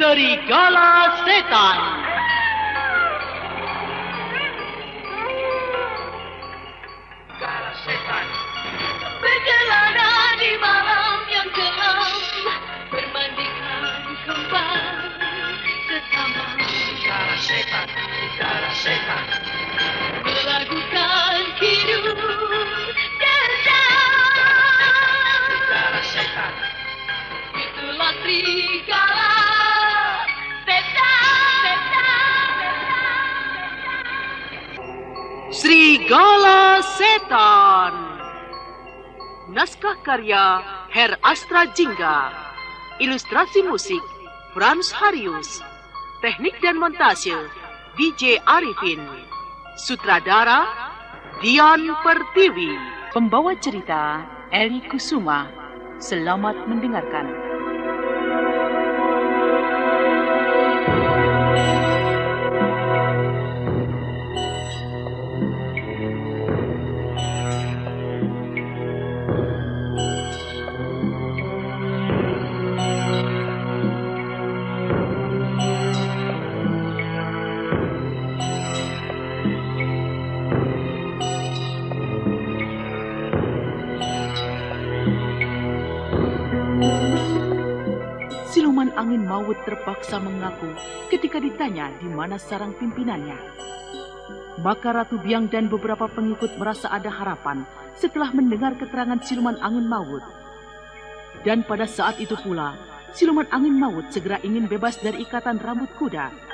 Serigala Setan. Serigala Setan. Berkelana di malam yang kelam, bermandikan kembang sesama. Serigala Setan. Serigala Setan. Melakukan hidup dendam. Serigala Setan. Itulah serigala setan. Serigala Setan. Naskah karya Her Astra Jingga. Ilustrasi musik Frans Harius. Teknik dan montase DJ Arifin. Sutradara Dian Pertiwi. Pembawa cerita Eli Kusuma. Selamat mendengarkan. Siluman angin maut terpaksa mengaku ketika ditanya di mana sarang pimpinannya. Maka Ratu Biang dan beberapa pengikut merasa ada harapan setelah mendengar keterangan siluman angin maut. Dan pada saat itu pula, siluman angin maut segera ingin bebas dari ikatan rambut kuda.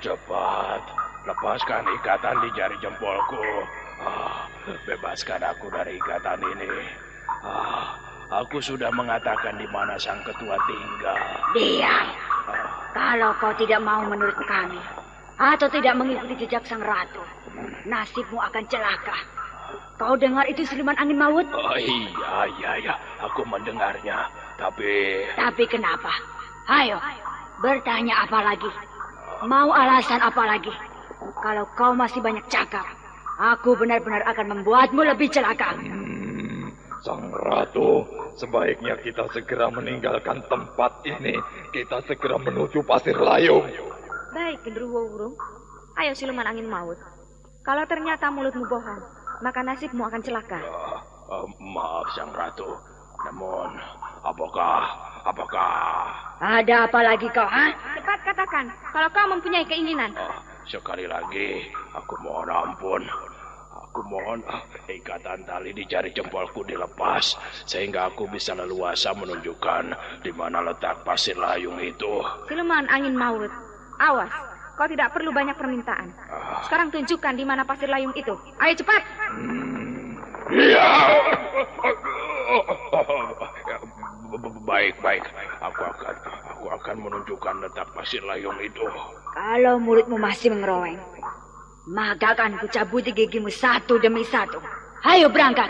Cepat, lepaskan ikatan di jari jempolku. Bebaskan aku dari ikatan ini. Aku sudah mengatakan di mana sang ketua tinggal. Diam. Kalau kau tidak mau menurut kami, atau tidak mengikuti jejak sang ratu, nasibmu akan celaka. Kau dengar itu siluman angin maut? Oh, iya, aku mendengarnya. Tapi kenapa? Ayo, bertanya apa lagi? Mau alasan apa lagi? Kalau kau masih banyak cakap, aku benar-benar akan membuatmu lebih celaka. Sang Ratu, sebaiknya kita segera meninggalkan tempat ini. Kita segera menuju Pasir Layung. Baik, Genderuwo Wurung. Ayo siluman angin maut. Kalau ternyata mulutmu bohong, maka nasibmu akan celaka. Maaf Sang Ratu. Namun, apakah... Ada apa lagi kau, ha? Cepat katakan, kalau kau mempunyai keinginan. Sekali lagi, aku mohon ampun. Aku mohon ikatan tali di jari jempolku dilepas, sehingga aku bisa leluasa menunjukkan di mana letak Pasir Layung itu. Siluman angin maut, awas, kau tidak perlu banyak permintaan. Sekarang tunjukkan di mana Pasir Layung itu. Ayo cepat. Iya. Baik. Aku akan menunjukkan letak Pasir Layung itu. Kalau mulutmu masih mengeroweng, maka akan kucabuti gigimu satu demi satu. Ayo berangkat.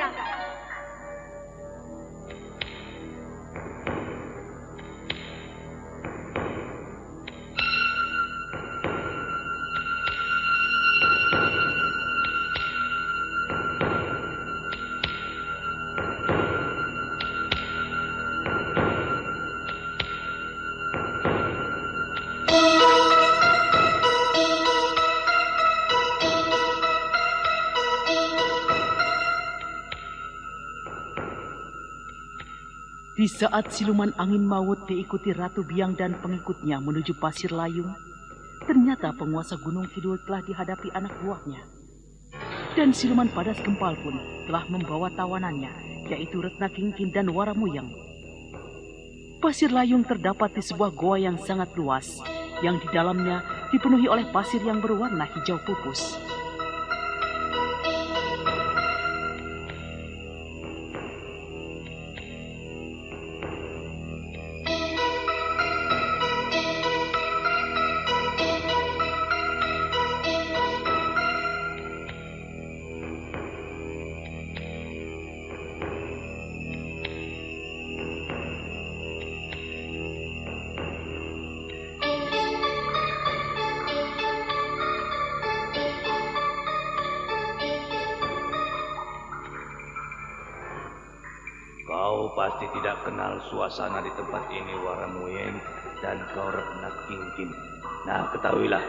Di saat siluman angin maut diikuti Ratu Biang dan pengikutnya menuju Pasir Layung, ternyata penguasa Gunung Kidul telah dihadapi anak buahnya. Dan siluman padas gempal pun telah membawa tawanannya, yaitu Retna Kingkin dan Waramuyang. Pasir Layung terdapat di sebuah goa yang sangat luas, yang di dalamnya dipenuhi oleh pasir yang berwarna hijau pupus. pasti tidak kenal suasana di tempat ini, Waramuyeng, dan kau Retna Kingkin. Nah, ketahuilah,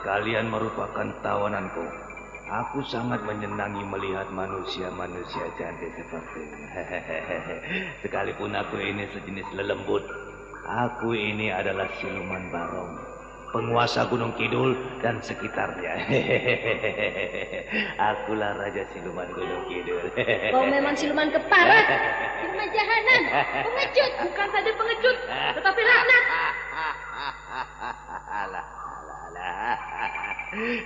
kalian merupakan tawananku. Aku sangat menyenangi melihat manusia-manusia cantik sepertimu. Sekalipun aku ini sejenis lelembut, aku ini adalah Siluman Barong, penguasa Gunung Kidul dan sekitarnya. Akulah Raja Siluman Gunung Kidul. Kau memang siluman keparat, siluman jahanam, pengecut. Bukan saja pengecut, tetapi laknat. Alah.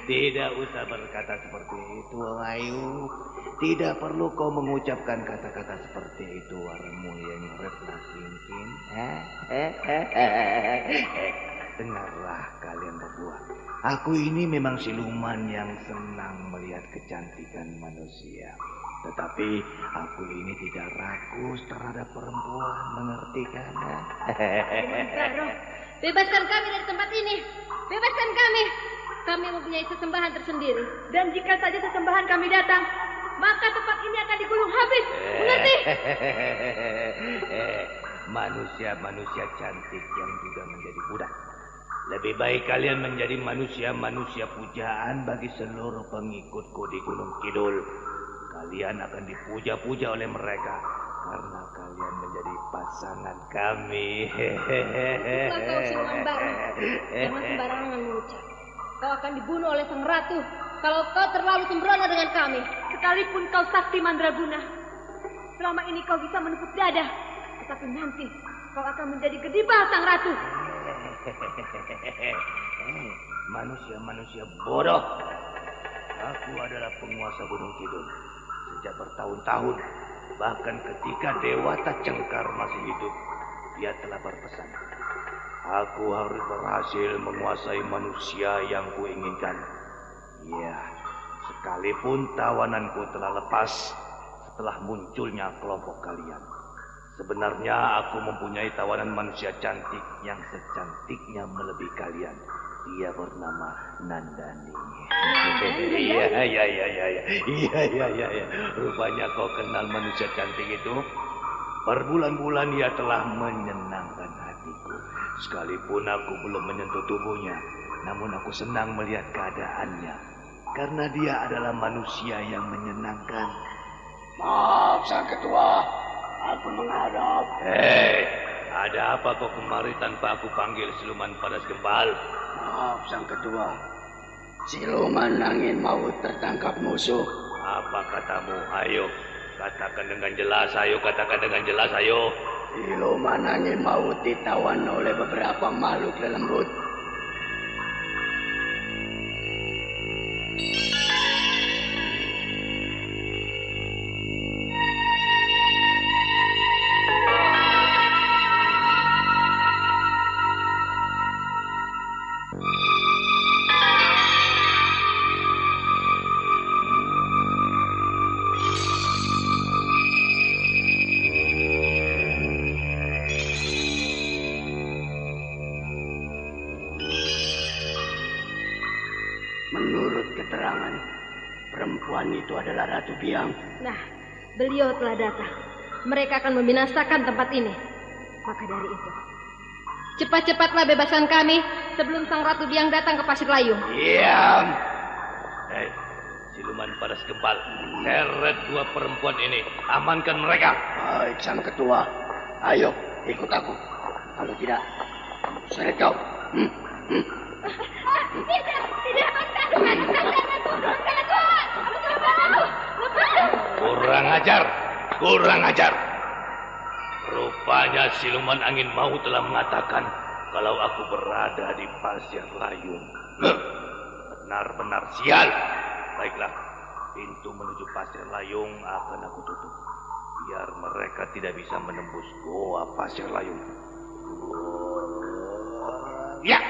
Tidak usah berkata seperti itu, Ayu. Tidak perlu kau mengucapkan kata-kata seperti itu, Waramuyeng Retna Kingkin. Dengarlah kalian berdua. Aku ini memang siluman yang senang melihat kecantikan manusia. Tetapi aku ini tidak rakus terhadap perempuan, mengerti kan? Bebaskan kami dari tempat ini. Bebaskan kami. Kami mempunyai sesembahan tersendiri. Dan jika saja sesembahan kami datang, maka tempat ini akan digulung habis. Mengerti? Manusia-manusia cantik yang juga menjadi budak. Lebih baik kalian menjadi manusia-manusia pujaan bagi seluruh pengikutku di Gunung Kidul. Kalian akan dipuja-puja oleh mereka karena kalian menjadi pasangan kami. Itulah kau siluman barong. Jangan sembarangan mengucap. Kau akan dibunuh oleh sang ratu kalau kau terlalu sembrono dengan kami. Sekalipun kau sakti mandraguna, selama ini kau bisa menepuk dada, tetapi nanti kau akan menjadi gedibah sang ratu. Manusia-manusia bodoh. Aku adalah penguasa Gunung Kidul sejak bertahun-tahun. Bahkan ketika Dewata Cengkar masih hidup, dia telah berpesan, aku harus berhasil menguasai manusia yang kuinginkan. Ya, sekalipun tawananku telah lepas setelah munculnya kelompok kalian. Sebenarnya aku mempunyai tawanan manusia cantik yang secantiknya melebihi kalian. Dia bernama Nandani. Iya. Rupanya kau kenal manusia cantik itu. Berbulan-bulan ia telah menyenangkan hatiku. Sekalipun aku belum menyentuh tubuhnya, namun aku senang melihat keadaannya. Karena dia adalah manusia yang menyenangkan. Maaf, Sang Ketua. Aku menghadap. Hei, ada apa kau kemari tanpa aku panggil Siluman Padas Gempal? Maaf, Sang Ketua. Siluman angin maut tertangkap musuh. Apa katamu? Ayo, katakan dengan jelas. Ayo, katakan dengan jelas. Ayo. Siluman angin maut ditawan oleh beberapa makhluk lembut. Menurut keterangan, perempuan itu adalah Ratu Biang. Nah, beliau telah datang. Mereka akan membinasakan tempat ini. Maka dari itu, cepat-cepatlah bebaskan kami sebelum sang Ratu Biang datang ke Pasir Layung. Diam! Hei, Siluman Padas Gempal, seret dua perempuan ini. Amankan mereka. Baik, Sang Ketua. Ayo, ikut aku. Kalau tidak, seret kau. Kurang ajar. Rupanya Siluman Angin Maut telah mengatakan kalau aku berada di Pasir Layung. Benar-benar sial. Baiklah, pintu menuju Pasir Layung akan aku tutup, biar mereka tidak bisa menembus goa Pasir Layung. Ya!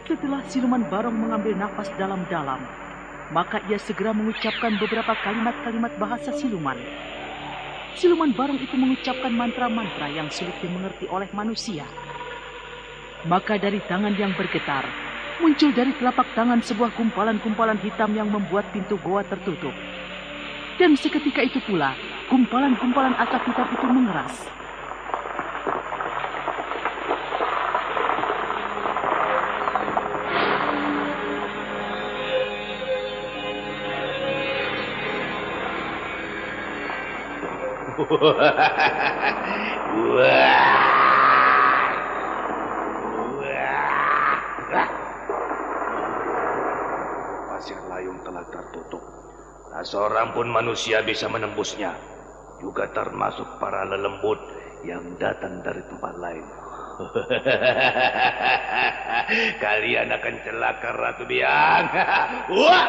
Setelah Siluman Barong mengambil nafas dalam-dalam, maka ia segera mengucapkan beberapa kalimat-kalimat bahasa siluman. Siluman Barong itu mengucapkan mantra-mantra yang sulit dimengerti oleh manusia. Maka dari tangan yang bergetar, muncul dari telapak tangan sebuah gumpalan-gumpalan hitam yang membuat pintu goa tertutup. Dan seketika itu pula, gumpalan-gumpalan asap hitam itu mengeras. Pasir layung telah tertutup. Tak seorang pun manusia bisa menembusnya. Juga termasuk para lelembut yang datang dari tempat lain. Kalian akan celaka, Ratu Biang. Wah!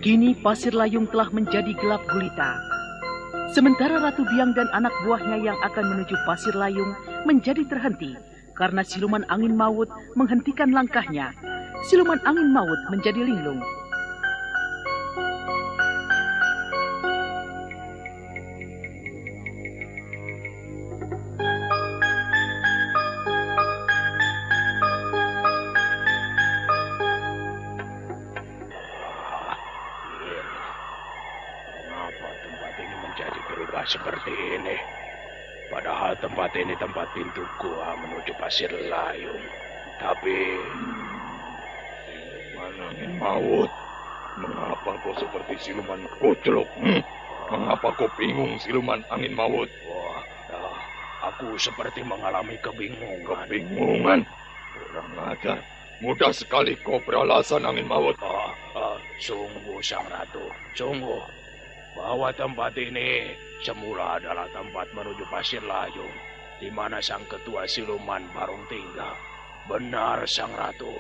Kini pasir layung telah menjadi gelap gulita. Sementara Ratu Biang dan anak buahnya yang akan menuju pasir layung menjadi terhenti karena siluman angin maut menghentikan langkahnya. Siluman angin maut menjadi linglung. Seperti ini. Padahal tempat ini tempat pintu gua menuju pasir layung. Tapi siluman angin maut, mengapa kau seperti siluman koclok? Mengapa kau bingung, siluman angin maut? Wah, aku seperti mengalami kebingungan. Kebingungan? Kurang ajar. Mudah sekali kau beralasan, angin maut. Sungguh, Sang Ratu, sungguh. Bahwa tempat ini semula adalah tempat menuju pasir layung, di mana sang ketua siluman Barong tinggal. Benar, Sang Ratu.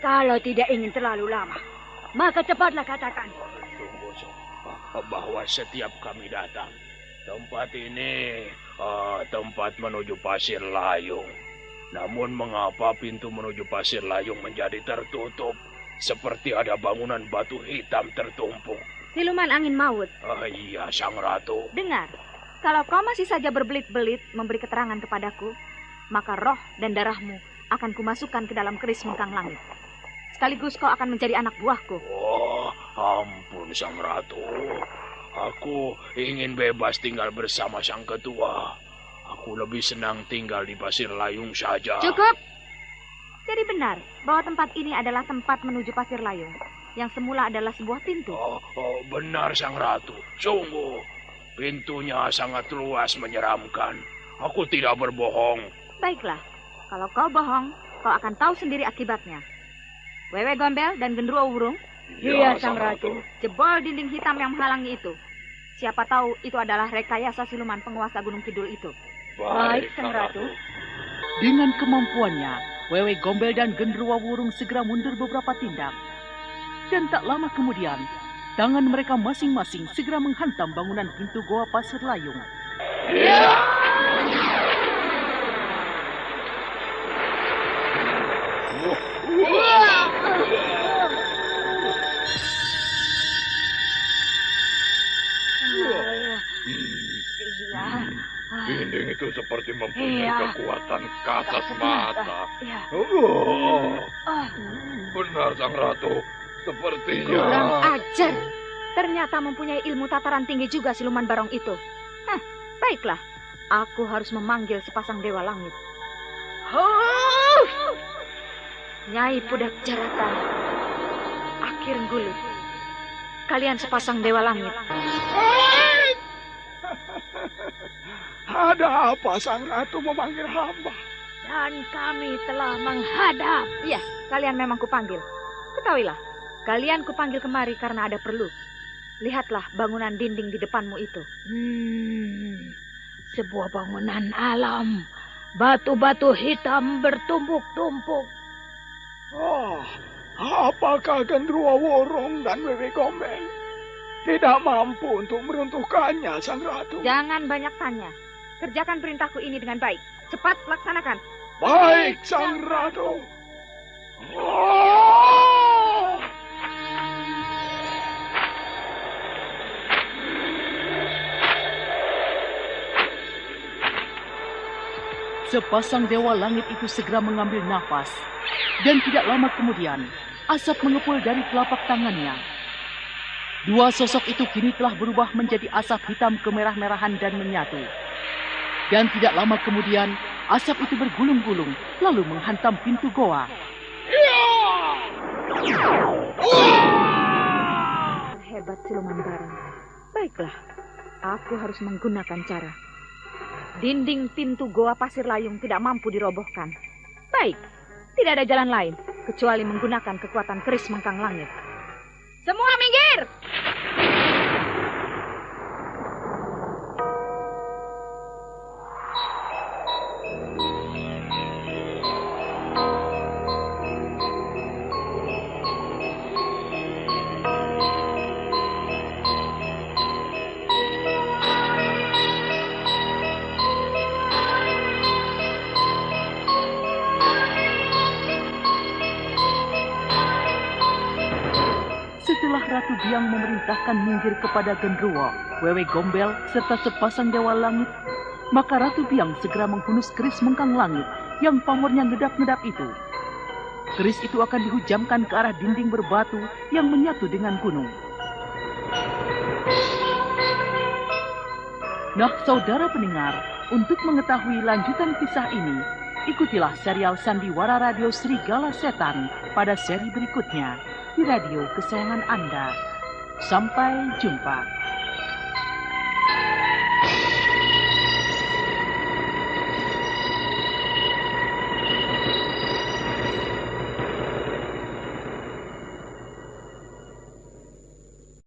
Kalau tidak ingin terlalu lama, maka cepatlah katakan. Sungguh, bahwa setiap kami datang, tempat ini tempat menuju pasir layung. Namun mengapa pintu menuju pasir layung menjadi tertutup? Seperti ada bangunan batu hitam tertumpuk. Siluman angin maut. Iya, Sang Ratu. Dengar, kalau kau masih saja berbelit-belit memberi keterangan kepadaku, maka roh dan darahmu akan kumasukkan ke dalam keris mengkang langit. Sekaligus kau akan menjadi anak buahku. Oh, ampun, Sang Ratu. Aku ingin bebas tinggal bersama sang ketua. Aku lebih senang tinggal di pasir layung saja. Cukup. Jadi benar bahwa tempat ini adalah tempat menuju pasir layung, yang semula adalah sebuah pintu. Benar, Sang Ratu. Sungguh, pintunya sangat luas menyeramkan. Aku tidak berbohong. Baiklah, kalau kau bohong, kau akan tahu sendiri akibatnya. Wewe Gombel dan Gendruwo Wurung. Iya, Sang Ratu. Jebol dinding hitam yang menghalangi itu. Siapa tahu itu adalah rekayasa siluman penguasa Gunung Kidul itu. Baik, Sang Ratu. Dengan kemampuannya, Wewe Gombel dan Gendruwo Wurung segera mundur beberapa tindak. Dan tak lama kemudian, tangan mereka masing-masing segera menghantam bangunan pintu goa pasir layung. Dinding itu seperti mempunyai kekuatan kasat mata. Benar, Sang Ratu. Sepertinya... Kurang ajar. Ternyata mempunyai ilmu tataran tinggi juga siluman Barong itu. Baiklah. Aku harus memanggil sepasang dewa langit. Nyai Pudak Jaratan, Akhir Gulut. Kalian sepasang dewa langit. Ada apa Sang Ratu memanggil hamba? Dan kami telah menghadap. Iya, kalian memang kupanggil. Ketahuilah, kalian kupanggil kemari karena ada perlu. lihatlah bangunan dinding di depanmu itu. Sebuah bangunan alam. Batu-batu hitam bertumpuk-tumpuk. Apakah Gendruwo Wurung dan Wewe Gombel tidak mampu untuk meruntuhkannya, Sang Ratu? Jangan banyak tanya. Kerjakan perintahku ini dengan baik. Cepat laksanakan. Baik, Sang Ratu. Sepasang dewa langit itu segera mengambil nafas. Dan tidak lama kemudian, asap mengepul dari telapak tangannya. Dua sosok itu kini telah berubah menjadi asap hitam kemerah-merahan dan menyatu. Dan tidak lama kemudian, asap itu bergulung-gulung, lalu menghantam pintu goa. Hebat siluman bareng. Baiklah, aku harus menggunakan cara. Dinding pintu goa pasir layung tidak mampu dirobohkan. Baik, tidak ada jalan lain kecuali menggunakan kekuatan keris mengkang langit. Semua minggir! Setelah Ratu Biang memerintahkan minggir kepada Gendruwo, Wewe Gombel, serta sepasang dewa langit, maka Ratu Biang segera menghunus keris mengkang langit yang pamornya ngedap-ngedap itu. Keris itu akan dihujamkan ke arah dinding berbatu yang menyatu dengan gunung. Nah, saudara pendengar, untuk mengetahui lanjutan kisah ini, ikutilah serial Sandiwara Radio Serigala Setan pada seri berikutnya di radio kesayangan Anda. Sampai jumpa.